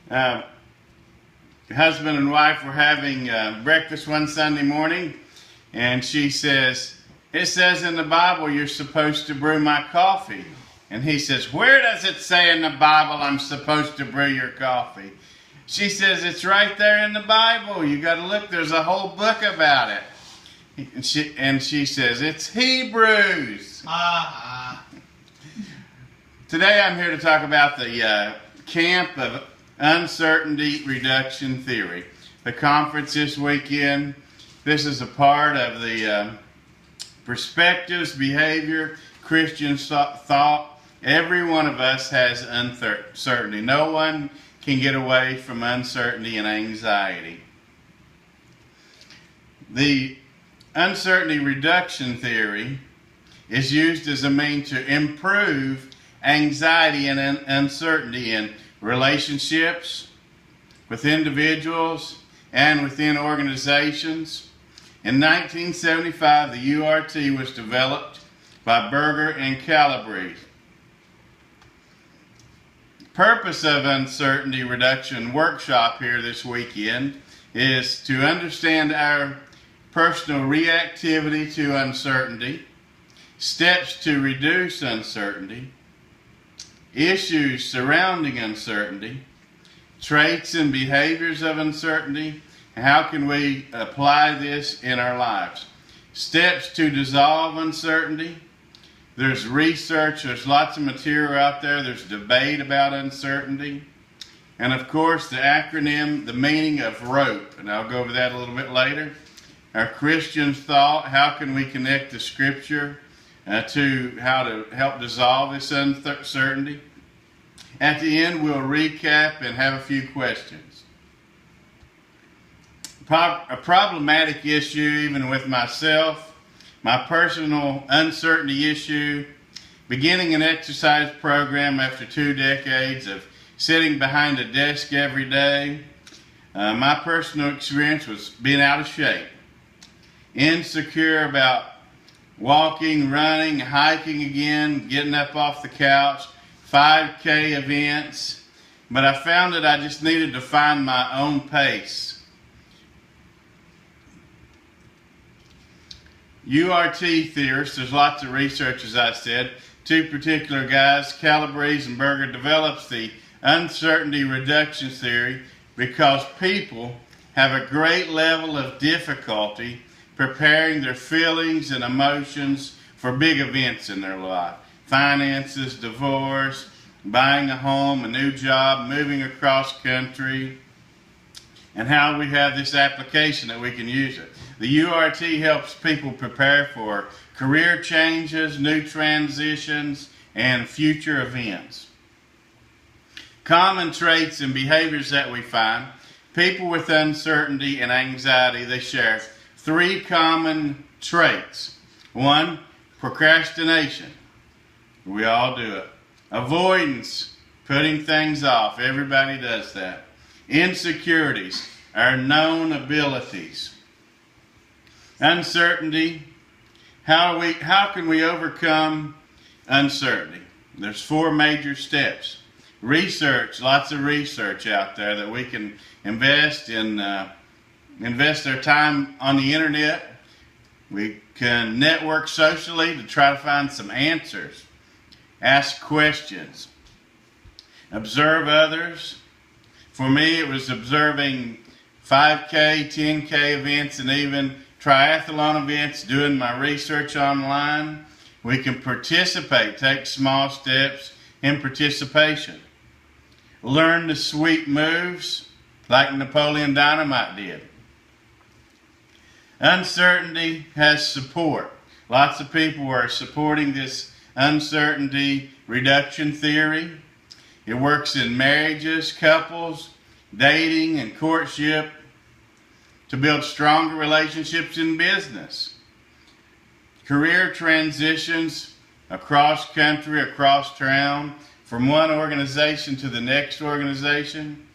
Husband and wife were having breakfast one Sunday morning, and she says, "It says in the Bible you're supposed to brew my coffee." And he says, "Where does it say in the Bible I'm supposed to brew your coffee?" She says, "It's right there in the Bible. You got to look. There's a whole book about it." And she says, "It's Hebrews." Today I'm here to talk about the camp of uncertainty reduction theory. The conference this weekend. This is a part of the perspectives, behavior, Christian thought. Every one of us has uncertainty. No one can get away from uncertainty and anxiety. The uncertainty reduction theory is used as a means to improve anxiety and uncertainty in relationships, with individuals, and within organizations. In 1975, the URT was developed by Berger and Calabrese. The purpose of uncertainty reduction workshop here this weekend is to understand our personal reactivity to uncertainty, steps to reduce uncertainty, issues surrounding uncertainty, traits and behaviors of uncertainty, and how can we apply this in our lives. Steps to dissolve uncertainty. There's research, there's lots of material out there, there's debate about uncertainty. And of course the acronym, the meaning of ROPE, and I'll go over that a little bit later. Our Christian thought, how can we connect the scripture to how to help dissolve this uncertainty. At the end, we'll recap and have a few questions. A problematic issue, even with myself, my personal uncertainty issue, beginning an exercise program after 2 decades of sitting behind a desk every day. My personal experience was being out of shape, insecure about walking, running, hiking again, getting up off the couch, 5K events, but I found that I just needed to find my own pace. URT theorists, there's lots of research, as I said. 2 particular guys, Calabrese and Berger, develops the uncertainty reduction theory because people have a great level of difficulty preparing their feelings and emotions for big events in their life. Finances, divorce, buying a home, a new job, moving across country, and how we have this application that we can use it. The URT helps people prepare for career changes, new transitions, and future events. Common traits and behaviors that we find. People with uncertainty and anxiety, they share 3 common traits. 1, procrastination. We all do it. Avoidance, putting things off. Everybody does that. Insecurities, our known abilities. Uncertainty, how can we overcome uncertainty? There's 4 major steps. Research, lots of research out there that we can invest our time on the internet. We can network socially to try to find some answers. Ask questions. Observe others. For me, it was observing 5K, 10K events, and even triathlon events, doing my research online. We can participate, take small steps in participation. Learn the sweet moves like Napoleon Dynamite did. Uncertainty has support. Lots of people are supporting this uncertainty reduction theory. It works in marriages, couples, dating, and courtship to build stronger relationships in business. Career transitions across country, across town, from one organization to the next organization.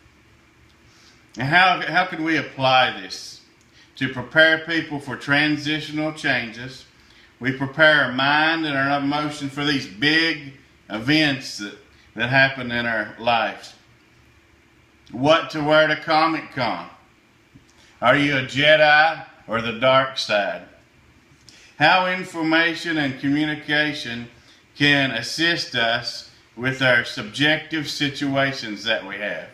And how can we apply this to prepare people for transitional changes? We prepare our mind and our emotion for these big events that happen in our life. What to wear to Comic Con? Are you a Jedi or the dark side? How information and communication can assist us with our subjective situations that we have.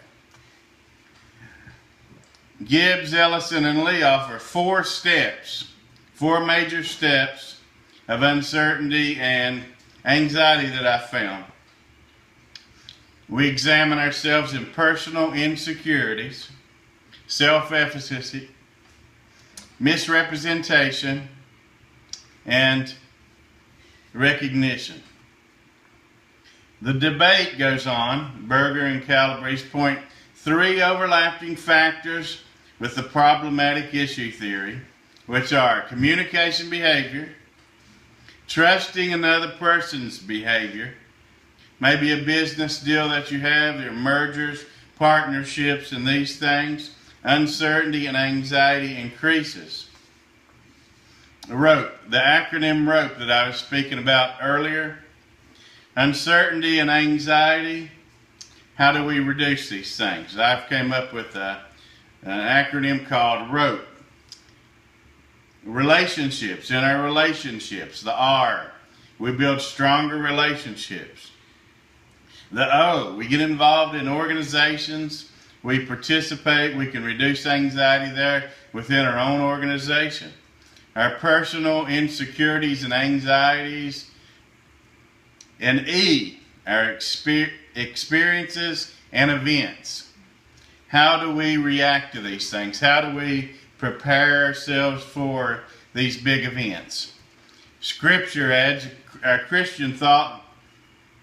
Gibbs, Ellison, and Lee offer four major steps of uncertainty and anxiety that I found. We examine ourselves in personal insecurities, self-efficacy, misrepresentation, and recognition. The debate goes on. Berger and Calabrese point three overlapping factors with the problematic issue theory, which are communication behavior, trusting another person's behavior, maybe a business deal that you have, your mergers, partnerships, and these things, uncertainty and anxiety increases. ROPE, the acronym ROPE that I was speaking about earlier, uncertainty and anxiety, how do we reduce these things? I've came up with an acronym called ROPE. Relationships, in our relationships, the R, we build stronger relationships. The O, we get involved in organizations, we participate, we can reduce anxiety there within our own organization. Our personal insecurities and anxieties. And E, our experiences and events. How do we react to these things? How do we prepare ourselves for these big events? Scripture adds, our Christian thought,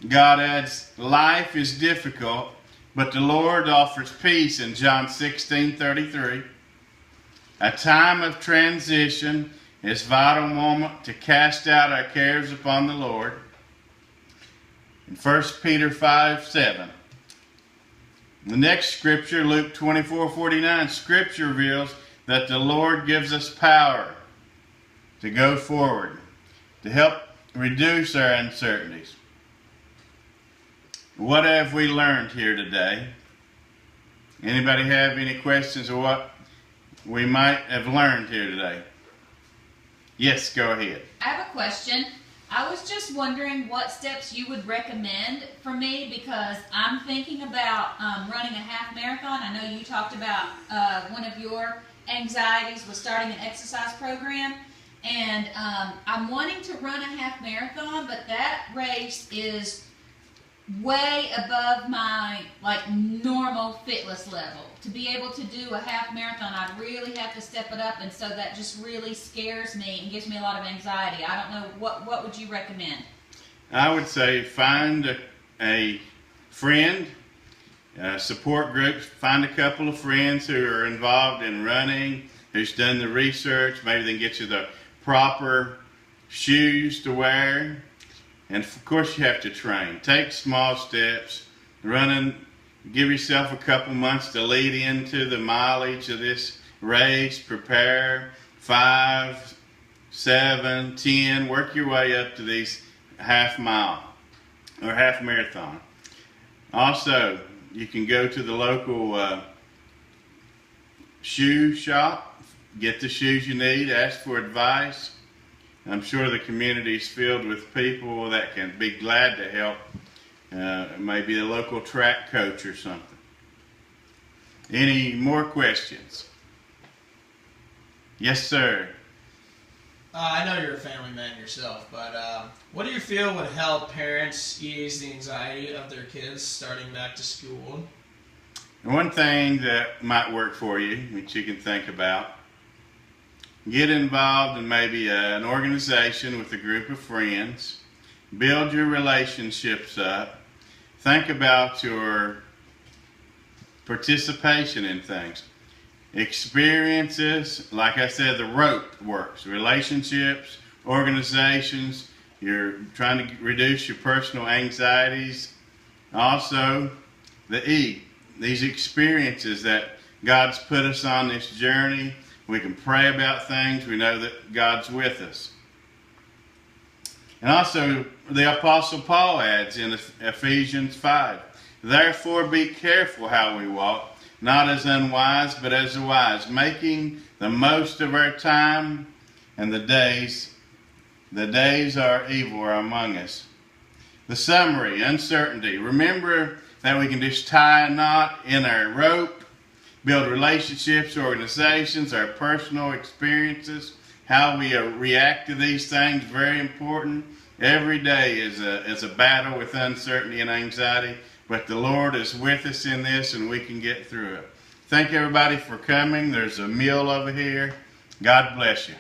God adds, life is difficult, but the Lord offers peace in John 16:33. A time of transition is a vital moment to cast out our cares upon the Lord. In 1 Peter 5:7. The next scripture, Luke 24:49, Scripture reveals that the Lord gives us power to go forward, to help reduce our uncertainties. What have we learned here today? Anybody have any questions of what we might have learned here today? Yes, go ahead. I have a question. I was just wondering what steps you would recommend for me, because I'm thinking about running a half marathon. I know you talked about one of your anxieties was starting an exercise program, and I'm wanting to run a half marathon, but that race is way above my normal fitness level. To be able to do a half marathon, I'd really have to step it up, and so that just really scares me and gives me a lot of anxiety. I don't know, what would you recommend? I would say find a friend, support groups, find a couple of friends who are involved in running, who's done the research, maybe they can get you the proper shoes to wear. And of course you have to train. Take small steps, running, give yourself a couple months to lead into the mileage of this race, prepare 5, 7, 10, work your way up to these half mile or half marathon. Also, you can go to the local shoe shop, get the shoes you need, ask for advice. I'm sure the community is filled with people that can be glad to help. Maybe a local track coach or something. Any more questions? Yes, sir. I know you're a family man yourself, but what do you feel would help parents ease the anxiety of their kids starting back to school? One thing that might work for you, which you can think about, get involved in maybe an organization with a group of friends. Build your relationships up. Think about your participation in things. Experiences, like I said, the rope works. Relationships, organizations, you're trying to reduce your personal anxieties. Also, the E, these experiences that God's put us on this journey. We can pray about things. We know that God's with us. And also, the Apostle Paul adds in Ephesians 5, therefore be careful how we walk, not as unwise, but as wise, making the most of our time, and the days are evil are among us. The summary, uncertainty. Remember that we can just tie a knot in our rope, build relationships, organizations, our personal experiences, how we react to these things, very important. Every day is a battle with uncertainty and anxiety, but the Lord is with us in this and we can get through it. Thank everybody for coming. There's a meal over here. God bless you.